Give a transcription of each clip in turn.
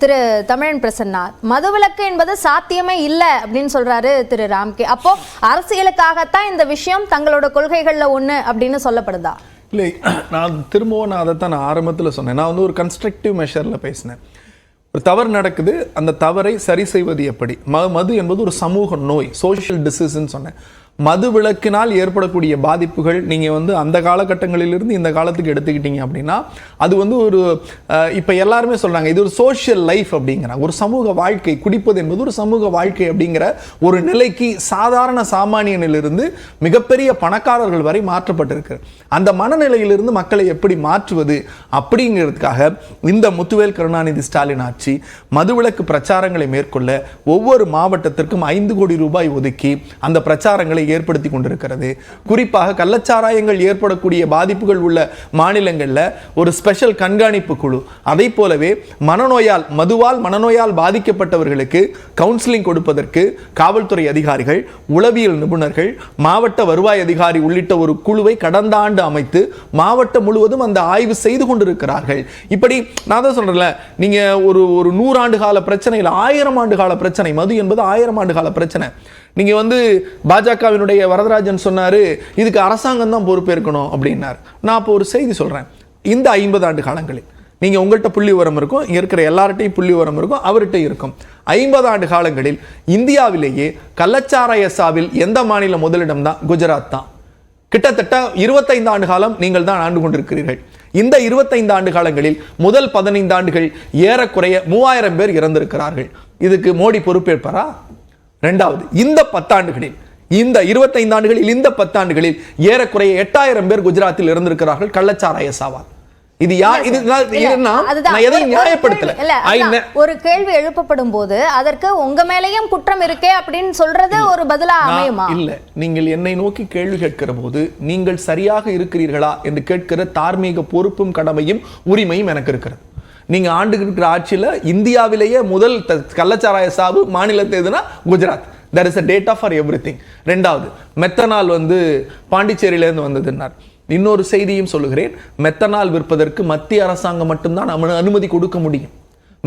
திரு தமிழன் பிரசன்னா, மதுவிலக்கு என்பது சாத்தியமே இல்லை அப்படின்னு சொல்றாரு திரு ராம்கே. அப்போ அரசியலுக்காகத்தான் இந்த விஷயம் தங்களோட கொள்கைகள்ல ஒண்ணு அப்படின்னு சொல்லப்படுதா? இல்லை, நான் திரும்பவும் அதைத்தான் நான் ஆரம்பத்தில் சொன்னேன். நான் ஒரு கன்ஸ்ட்ரக்டிவ் மெஷரில் பேசினேன். ஒரு தவறு நடக்குது, அந்த தவறை சரி செய்வது எப்படி? மது என்பது ஒரு சமூக நோய், சோஷியல் டிசீஸ்ன்னு சொன்னேன். மது விலக்கினால் ஏற்படக்கூடிய பாதிப்புகள் நீங்கள் அந்த காலகட்டங்களிலிருந்து இந்த காலத்துக்கு எடுத்துக்கிட்டீங்க அப்படின்னா அது ஒரு இப்போ எல்லாருமே சொல்கிறாங்க இது ஒரு சோஷியல் லைஃப் அப்படிங்கிறாங்க. ஒரு சமூக வாழ்க்கை, குடிப்பது என்பது ஒரு சமூக வாழ்க்கை அப்படிங்கிற ஒரு நிலைக்கு சாதாரண சாமானியனிலிருந்து மிகப்பெரிய பணக்காரர்கள் வரை மாற்றப்பட்டிருக்கு. அந்த மனநிலையிலிருந்து மக்களை எப்படி மாற்றுவது அப்படிங்கிறதுக்காக இந்த முத்துவேல் கருணாநிதி ஸ்டாலின் ஆட்சி மதுவிலக்கு பிரச்சாரங்களை மேற்கொள்ள ஒவ்வொரு மாவட்டத்திற்கும் 5 கோடி ரூபாய் ஒதுக்கி அந்த பிரச்சாரங்களை ஏற்படுத்தி கொண்டிருக்கிறது. குறிப்பாக கள்ளச்சாராயங்கள் ஏற்படக்கூடிய பாதிப்புகள் உள்ள மாநிலங்களில் ஒரு ஸ்பெஷல் கண்காணிப்பு குழு, அதை போலவே மதுவால் மனநோயால் பாதிக்கப்பட்டவர்களுக்கு கவுன்சிலிங் கொடுப்பதற்கு காவல்துறை அதிகாரிகள், உளவியல் நிபுணர்கள், மாவட்ட வருவாய் அதிகாரி உள்ளிட்ட ஒரு குழுவை கடந்த ஆண்டு அமைத்து மாவட்டம் முழுவதும் அந்த ஆய்வு செய்து கொண்டிருக்கிறார்கள். இப்படி நான் தான் சொல்றேன்ல, நீங்க ஒரு 100 ஆண்டு கால பிரச்சனை இல்லை, 1000 ஆண்டு கால பிரச்சனை. மது என்பது 1000 ஆண்டு கால பிரச்சனை. நீங்க பாஜகவினுடைய வரதராஜன் சொன்னாரு இதுக்கு அரசாங்கம் தான் பொறுப்பேற்கணும் அப்படின்னாரு. நான் இப்போ ஒரு செய்தி சொல்றேன். இந்த 50 ஆண்டு காலங்களில் நீங்க உங்கள்கிட்ட புள்ளி விவரம் இருக்கும், இங்க இருக்கிற எல்லார்ட்டையும் புள்ளி விவரம் இருக்கும், அவர்கிட்ட இருக்கும். 50 ஆண்டு காலங்களில் இந்தியாவிலேயே கள்ளச்சாராய சாவில் எந்த மாநில முதலிடம் தான்? குஜராத் தான். கிட்டத்தட்ட 25 ஆண்டு காலம் நீங்கள் தான் ஆண்டு கொண்டிருக்கிறீர்கள். இந்த 25 ஆண்டு காலங்களில் முதல் 15 ஆண்டுகள் ஏறக்குறைய 3000 பேர் இறந்திருக்கிறார்கள். இதுக்கு மோடி பொறுப்பேற்பாரா? இரண்டாவது, இந்த 10 ஆண்டுகளில், இந்த 25 ஆண்டுகளில், இந்த 10 ஆண்டுகளில் ஏறக்குறைய 8000 பேர் குஜராத்தில் இருந்திருக்கிறார்கள் கள்ளச்சாராய சாவால். இது நியாயப்படுத்தல. ஒரு கேள்வி எழுப்பப்படும் போது அதற்கு உங்க மேலேயும் குற்றம் இருக்கே அப்படின்னு சொல்றது ஒரு பதிலா அமையுமா? இல்ல, நீங்கள் என்னை நோக்கி கேள்வி கேட்கிற போது நீங்கள் சரியாக இருக்கிறீர்களா என்று கேட்கிற தார்மீக பொறுப்பும் கடமையும் உரிமையும் எனக்கு இருக்கிறது. நீங்க ஆண்டு இருக்கிற ஆட்சியில் இந்தியாவிலேயே முதல் கள்ளச்சாராய சாவு மாநிலத்தை எதுனா Gujarat. there is a data for everything. ரெண்டாவது, மெத்தனால் பாண்டிச்சேரியிலேருந்து வந்ததுன்னார். இன்னொரு செய்தியும் சொல்லுகிறேன். மெத்தனால் விற்பதற்கு மத்திய அரசாங்கம் மட்டும்தான் அனுமதி கொடுக்க முடியும்.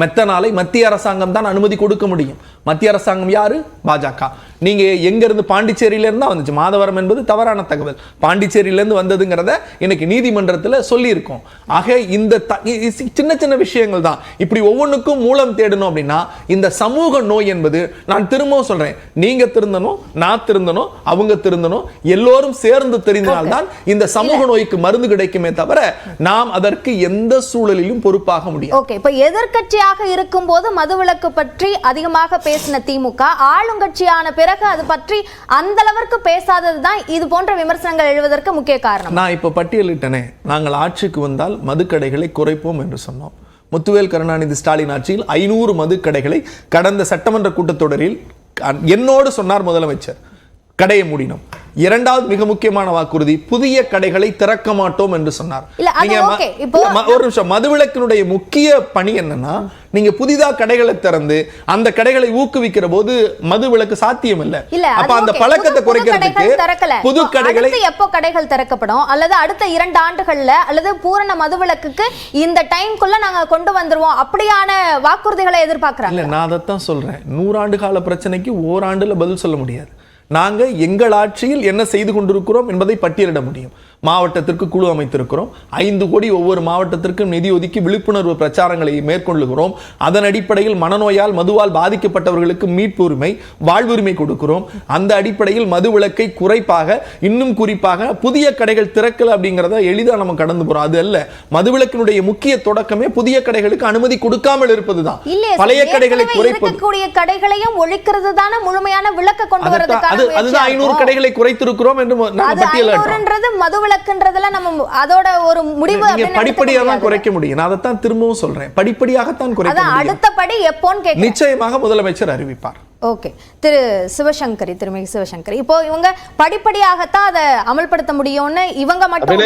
மெத்தனாலை மத்திய அரசாங்கம் தான் அனுமதி கொடுக்க முடியும். மத்திய அரசாங்கம் யாரு? பாஜக. நீங்க எங்க இருந்து? பாண்டிச்சேரியில இருந்தா வந்துச்சு. மாதவரம் என்பது தவறான தகவல். பாண்டிச்சேரியிலிருந்து வந்ததுங்கிறத எனக்கு நீதிமன்றத்தில் சொல்லி இருக்கோம். ஆக இந்த சின்ன சின்ன விஷயங்கள் தான். இப்படி ஒவ்வொன்றுக்கும் மூலம் தேடணும் அப்படின்னா இந்த சமூக நோய் என்பது, நான் திரும்பவும் சொல்றேன், நீங்க திருந்தணும், நான் திருந்தணும், அவங்க திருந்தணும், எல்லோரும் சேர்ந்து தெரிந்தால்தான் இந்த சமூக நோய்க்கு மருந்து கிடைக்குமே தவிர நாம் அதற்கு எந்த சூழலிலும் பொறுப்பாக முடியும். ஓகே, இப்ப எதிர்க்கட்சியாக இருக்கும் போது மதுவிலக்கு பற்றி அதிகமாக பேசின திமுக ஆளுங்கட்சியான பிறகு அது பற்றி அந்த அளவிற்கு பேசாததுதான் இது போன்ற விமர்சனங்கள் எழுவதற்கு முக்கிய காரணம். நான் இப்ப பட்டியலிட்டனே, நாங்கள் ஆட்சிக்கு வந்தால் மதுக்கடைகளை குறைப்போம் என்று சொன்னோம். முத்துவேல் கருணாநிதி ஸ்டாலின் ஆட்சியில் 500 மதுக்கடைகளை கடந்த சட்டமன்ற கூட்டத்தொடரில் என்னோடு சொன்னார் முதலமைச்சர். கடையை மூடினோம். இரண்டாவது மிக முக்கியமான வாக்குறுதி, புதிய கடைகளை திறக்க மாட்டோம் என்று சொன்னார். ஒரு நிமிஷம், மதுவிலக்கினுடைய முக்கிய பணி என்னன்னா, நீங்க புதிதா கடைகளை திறந்து அந்த கடைகளை ஊக்குவிக்கிற போது மதுவிலக்கு சாத்தியம் இல்ல. அப்ப அந்த பழக்கத்தை குறைக்கிறதுக்கு புது கடைகளை எப்போ கடைகள் திறக்கப்படும் அல்லது அடுத்த 2 ஆண்டுகள்ல அல்லது பூரண மதுவிலக்குக்கு இந்த டைம்க்குள்ள நாங்க கொண்டு வந்துருவோம் அப்படியான வாக்குறுதிகளை எதிர்பார்க்கறாங்க. இல்ல, நான் அதைத்தான் சொல்றேன். 100 ஆண்டு கால பிரச்சனைக்கு ஓராண்டுல பதில் சொல்ல முடியாது. நாங்க எங்கள் ஆட்சியில் என்ன செய்து கொண்டிருக்கிறோம் என்பதை பட்டியலிட முடியும். மாவட்டத்திற்கு குழு அமைத்திருக்கிறோம். 5 கோடி ஒவ்வொரு மாவட்டத்திற்கும் நிதி ஒதுக்கி விழிப்புணர்வு பிரச்சாரங்களை மேற்கொள்ளுகிறோம். அதன் அடிப்படையில் மனநோயால் மதுவால் பாதிக்கப்பட்டவர்களுக்கு மீட்பு உரிமை, வாழ்வுரிமை கொடுக்கிறோம். அந்த அடிப்படையில் மதுவிலக்கை குறைப்பாக, இன்னும் குறிப்பாக புதிய கடைகள் திறக்கல அப்படிங்கிறத எளிதாக நம்ம கடந்து போறோம். அது அல்ல, மதுவிலக்கினுடைய முக்கிய தொடக்கமே புதிய கடைகளுக்கு அனுமதி கொடுக்காமல் இருப்பதுதான். பழைய கடைகளை குறைப்பது, கடைகளையும் ஒழிக்கிறது தான முழுமையான விலக்க கொண்டு வரதுக்கான அதுதான் 500 கடைகளை குறைத்திருக்கிறோம் என்று பட்டியலிட்டோம். நம்ம அதோட ஒரு முடிவு படிப்படியாக தான் குறைக்க முடியும். நான் அதைத்தான் திரும்பவும் சொல்றேன், படிப்படியாகத்தான் குறைக்க முடியும். அடுத்த படி எப்போன்னு கேட்க நிச்சயமாக முதலமைச்சர் அறிவிப்பார். ஓகே, திருமதி சிவசங்கரி, இப்போ இவங்க படிப்படியாகத்தான் அதை அமல்படுத்த முடியும்னு இவங்க மட்டும்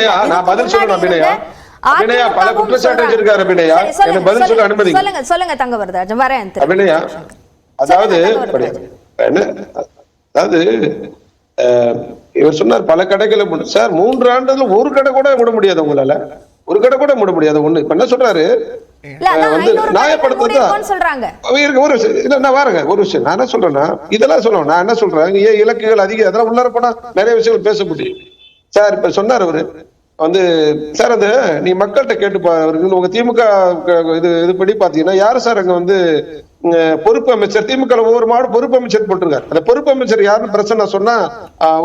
சொல்லுங்க தங்க வரதராஜன் வரேன். அதாவது இவர் சொன்னார் பல கடைகளை சார் 3 ஆண்டுல ஒரு கடை கூட விட முடியாது உங்களால. ஒரு கடை கூட மூட முடியாது. ஒண்ணு இப்ப என்ன சொல்றாரு வந்து நியாயப்படுத்துறது சொல்றாங்க. ஒரு விஷயம் நான் வாருங்க, ஒரு விஷயம் நான் என்ன சொல்றேன்னா இதெல்லாம் சொல்லுவேன். நான் என்ன சொல்றேன், ஏன் இலக்குகள் அதிகம் அதெல்லாம் உள்ளார போனா நிறைய விஷயங்கள் பேச முடியும். சார் இப்ப சொன்னார் அவரு வந்து சார் அந்த நீ மக்கள்கிட்ட கேட்டு உங்க திமுக இதுபடி பாத்தீங்கன்னா யாரு சார் அங்க வந்து பொறுப்பு அமைச்சர் திமுக ஒவ்வொரு மாவட்ட பொறுப்பு அமைச்சர் போட்டிருக்காரு. அந்த பொறுப்பு அமைச்சர் யாருன்னு பிரச்சனை சொன்னா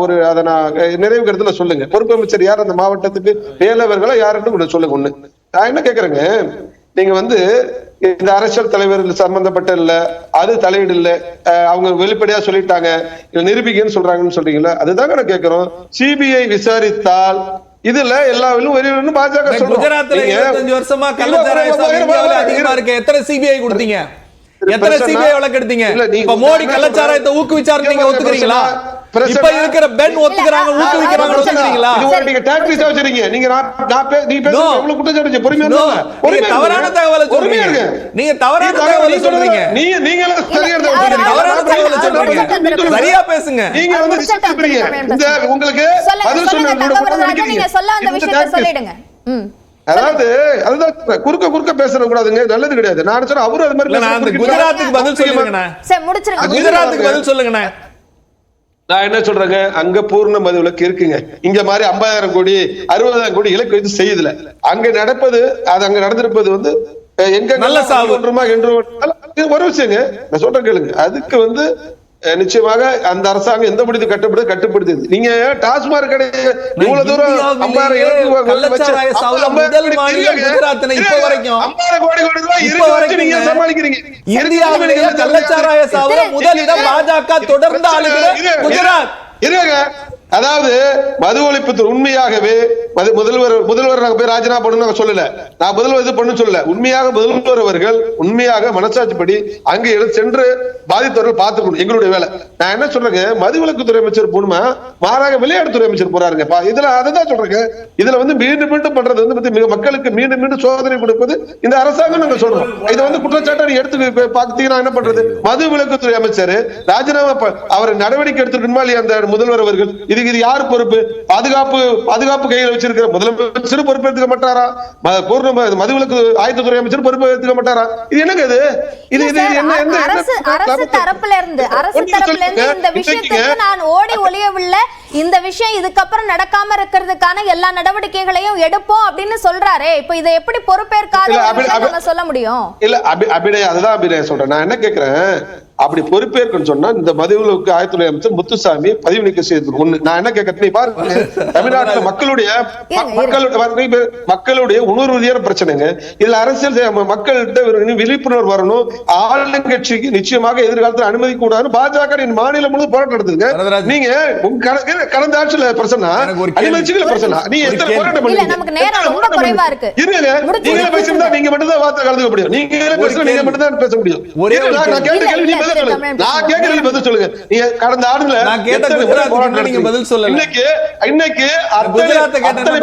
ஒரு அதை நான் நிறைவு கருத்துல சொல்லுங்க. பொறுப்பு அமைச்சர் யார் அந்த மாவட்டத்துக்கு மேலவர்களா யாருன்னு சொல்லுங்க. ஒண்ணு நான் என்ன கேக்குறேங்க, நீங்க வந்து இந்த அரசியல் தலைவர் சம்பந்தப்பட்ட இல்ல அது தலையீடு இல்ல அவங்க வெளிப்படையா சொல்லிட்டாங்க நிரூபிக்கன்னு சொல்றாங்கன்னு சொல்றீங்களா? அதுதாங்க நான் கேட்கிறோம். சிபிஐ விசாரித்தால் இதுல எல்லா பாஜக குஜராத்ல 25 வருஷமா கள்ளச்சாராய அதிகமா இருக்கு. எத்தனை சிபிஐ கொடுத்தீங்க? எத்தனை சிபிஐ வழக்கு எடுத்தீங்க? இப்ப மோடி கள்ளச்சாராயத்தை ஊக்குவிச்சாரு, நீங்க ஒத்துக்கிறீங்களா? இப்ப இருக்கிற பெண் ஒத்துக்கறாங்க, ஊக்குவிக்கறாங்க, ஒத்துக்கிறீங்களா? இது நீங்க டாக்டிக்ஸ் வச்சிருக்கீங்க. நீங்க நீ பேசுறது எவ்வளவு குற்றச்சாட்டு பொறுமையா தவறான தகவலை சொல்றீங்க. நீங்க தவறான தகவலை சொல்றீங்க. நீங்க தவறான தகவலை சொல்றீங்க. சரியா பேசுங்க. நீங்க வந்து சொல்றீங்க. இந்த உங்களுக்கு பதில் நீங்க சொல்ல அந்த விஷயத்தை சொல்லிடுங்க. அதாவது அதுதான் குறுக்க பேசற கூடாதுங்க, நல்லது கிடையாது. நான் சொல்றேன் அவரு அது மாதிரி குஜராத்துக்கு பதில் சொல்லுங்கண்ணா. சரி முடிச்சிருங்க. குஜராத்துக்கு பதில் சொல்லுங்கண்ணா. நான் என்ன சொல்றேங்க, அங்க பூர்ண மதுவிலக்கு இருக்குங்க. இங்க மாதிரி 50,000 கோடி 60,000 கோடி இலக்கு வைத்து செய்யுதுல அங்க நடப்பது அது அங்க நடந்திருப்பது வந்து எங்க நல்ல சாவுமா என்று ஒரு விஷயங்க நான் சொல்றேன் கேளுங்க. அதுக்கு வந்து நிச்சயமாக அந்த அரசாங்கம் எந்த முடிவு கட்டுப்படுத்துது. நீங்க டாஸ்மாக் கடை இவ்வளவு தூரம் 50,000 கோடி ரூபாய் நீங்க சமாளிக்கிறீங்க. இந்தியாவிலேயே கள்ளச்சாராய சாவுல முதலிடம் பாஜக தொடர்ந்து ஆளுகிற குஜராத் இருங்க. அதாவது மது ஒழிப்பு உண்மையாகவே முதல்வர் போய் ராஜினாமா பண்ணு சொல்லல, நான் முதல்வர் இது பண்ணு சொல்லல. உண்மையாக முதல்வர் அவர்கள் உண்மையாக மனசாட்சிப்படி அங்கே சென்று பாதித்தவர்கள் பார்த்துக்கணும், எங்களுடைய வேலை. நான் என்ன சொல்றேங்க, மதுவிலக்குத்துறை அமைச்சர் போணுமா, மாறாக விளையாட்டுத்துறை அமைச்சர் போறாருங்க. இதுல அதுதான் சொல்றேங்க. இதுல வந்து மீண்டும் பண்றது வந்து மக்களுக்கு மீண்டும் சோதனை கொடுப்பது இந்த அரசாங்கம் நாங்க சொல்றோம். இதை வந்து குற்றச்சாட்டை நீங்க எடுத்து பாத்தீங்கன்னா என்ன பண்றது? மதுவிலக்குத்துறை அமைச்சர் ராஜினாமா அவர் நடவடிக்கை எடுத்துக்கணுமா இல்லையா அந்த முதல்வர் அவர்கள்? இது யார் பொறுப்பு? பாதுகாப்பு கையில் வச்சிருக்கிற முதலமைச்சர் பொறுப்பு எடுத்துக்க மாட்டாரா? மதுவிலக்கு ஆயத்தத்துறை அமைச்சர் பொறுப்பு எடுத்துக்க மாட்டாரா? இது என்னங்க இது அரசு தரப்புல இருந்து இந்த விஷயத்துக்கு நான் ஓடி ஒளியவில்லை, இந்த விஷயம் இதுக்கப்புறம் நடக்காம இருக்கிறதுக்கான எல்லா நடவடிக்கைகளையும் எடுப்போம் அப்படின்னு சொல்றாரு. இப்ப இதை எப்படி பொறுப்பேற்காத சொல்ல முடியும்? இல்ல அபிநய அதுதான் அபிநய சொல்றேன். நான் என்ன கேட்கிறேன், அப்படி பொறுப்பேற்கன்னு சொன்னா இந்த மதுவிலக்கு ஆயத்துறை அமைச்சர் முத்துசாமி பதவி நீக்கம் செய்து ஒண்ணு. நான் என்ன கேட்கிறேன், பாருங்க தமிழ்நாட்டுல மக்களுடைய உணர்வு ரீதியான பிரச்சனைங்க. இதுல அரசியல் மக்கள்கிட்ட விழிப்புணர்வு வரணும். ஆளுங்கட்சிக்கு நிச்சயமாக எதிர்காலத்தில் அனுமதி கூடாது. பாஜக மாநிலம் முழுவதும் போராட்டம் நடத்துங்க. நீங்க கடந்த ஆட்சியில பிரச்சனை அனுமதிச்சுக்கல பிரச்சனை நீ எத்தனை போராட்டம் பண்ணீங்க? நீங்க பேசிருந்தா நீங்க மட்டும் தான் வார்த்தை கலந்துக்க முடியும். நீங்க பேசுற நீங்க மட்டும் தான் பேச முடியும். நான் கேட்ட கேள்வி நான் கேட்கிறேன் பதில் சொல்லுங்க. நீங்க கடந்த ஆண்டுல நீங்க பதில் சொல்லல. இன்னைக்கு அத்தனை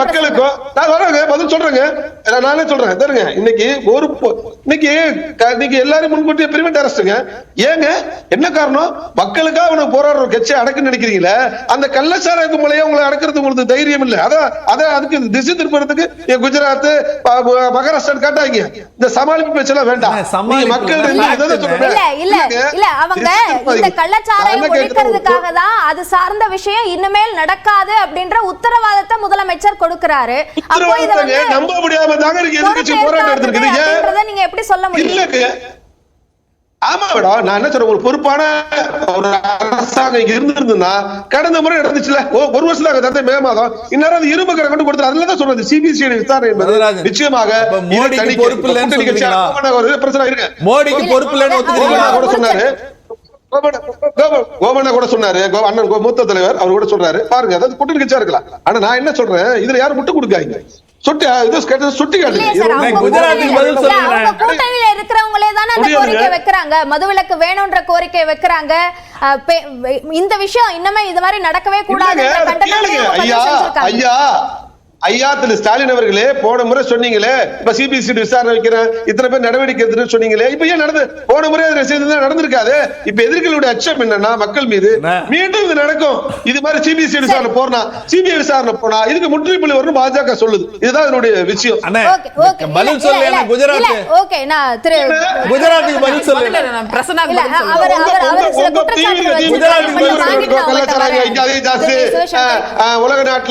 மக்களுக்கும் நான் வரேங்க பதில் சொல்றேங்க. நானே சொல்றேன் தருங்க. இன்னைக்கு எல்லாரும் முன்கூட்டியே பிரிவென்ட் அரெஸ்ட்ங்க. ஏங்க என்ன காரணம்? மக்களுக்காக அவனுக்கு போராடுற கட்சி அடக்குன்னு நினைக்கிறீங்களா? அந்த கள்ளச்சாராய கும்பலையே உங்களை அடக்கிறது உங்களுக்கு தைரியம் இல்ல. அதான் அதுக்கு திசை திருப்பறதுக்கு குஜராத் மகாராஷ்டிரா காட்டாங்க. இந்த சமாளிப்பு பேச்செல்லாம் வேண்டாம். மக்கள் இல்ல அவங்க இந்த கள்ளச்சாராயம் ஒழிக்கிறதுக்காக தான் அது சார்ந்த விஷயம் இனிமேல் நடக்காது அப்படின்ற உத்தரவாதத்தை முதலமைச்சர் கொடுக்கிறாரு. அப்போ இத வந்து நம்ப முடியாம தாங்க எதிர்க்கட்சி போராட்டம் நடந்துருக்குது. நீங்க எப்படி சொல்ல முடியும்? ஆமா மேடம், நான் என்ன சொல்றேன், ஒரு பொறுப்பான ஒரு அரசாங்கம் இருந்திருந்தா கடந்த முறை நடந்துச்சுல ஒரு வருஷம் தந்தை மே மாதம் இந்நேரம் இரும்பு கரை கொண்டு கொடுத்து அதுலதான் சொல்றது சிபிசிஐடி விசாரணை என்பது நிச்சயமாக மோடிக்கு பொறுப்பு இல்லைன்னு பிரச்சனை இருக்கு. மோடிக்கு பொறுப்பு இல்லைன்னு கூட சொன்னாரு. கோவண்ணா கூட சொன்னாரு, அண்ணன் மூத்த தலைவர் அவர் கூட சொல்றாரு. பாருங்க அதாவது கூட்டணி கட்சியா இருக்கலாம். ஆனா நான் என்ன சொல்றேன், இதுல யாரும் முட்டு கொடுக்காங்க. மதுவிலக்கு வேணும்ன்ற கோரிக்கை வைக்கிறாங்க. இந்த விஷயம் இன்னமே இது மாதிரி நடக்கவே கூடாது. ஐயா ஐயா திரு ஸ்டாலின் அவர்களே போன முறை சொன்னீங்களே, இப்ப சிபிசிஐடி விசாரணை வைக்கிறேன், இத்தனை பேர் நடவடிக்கை எடுத்துன்னு சொன்னீங்களே, இப்ப ஏன் போன முறை நடந்திருக்காது. இப்ப எதிர்களுடைய அச்சம் என்னன்னா மக்கள் மீது மீண்டும் இது நடக்கும். இது மாதிரி சிபிசிஐடி விசாரணை போனா, சிபிஐ விசாரணை போனா இதுக்கு முற்றுப்புள்ளி வரும் பாஜக சொல்லுது. இதுதான் என்னுடைய விஷயம். பதில் சொல்ல குஜராத் குஜராத்துக்கு பதில் சொல்ல உலக நாட்டுல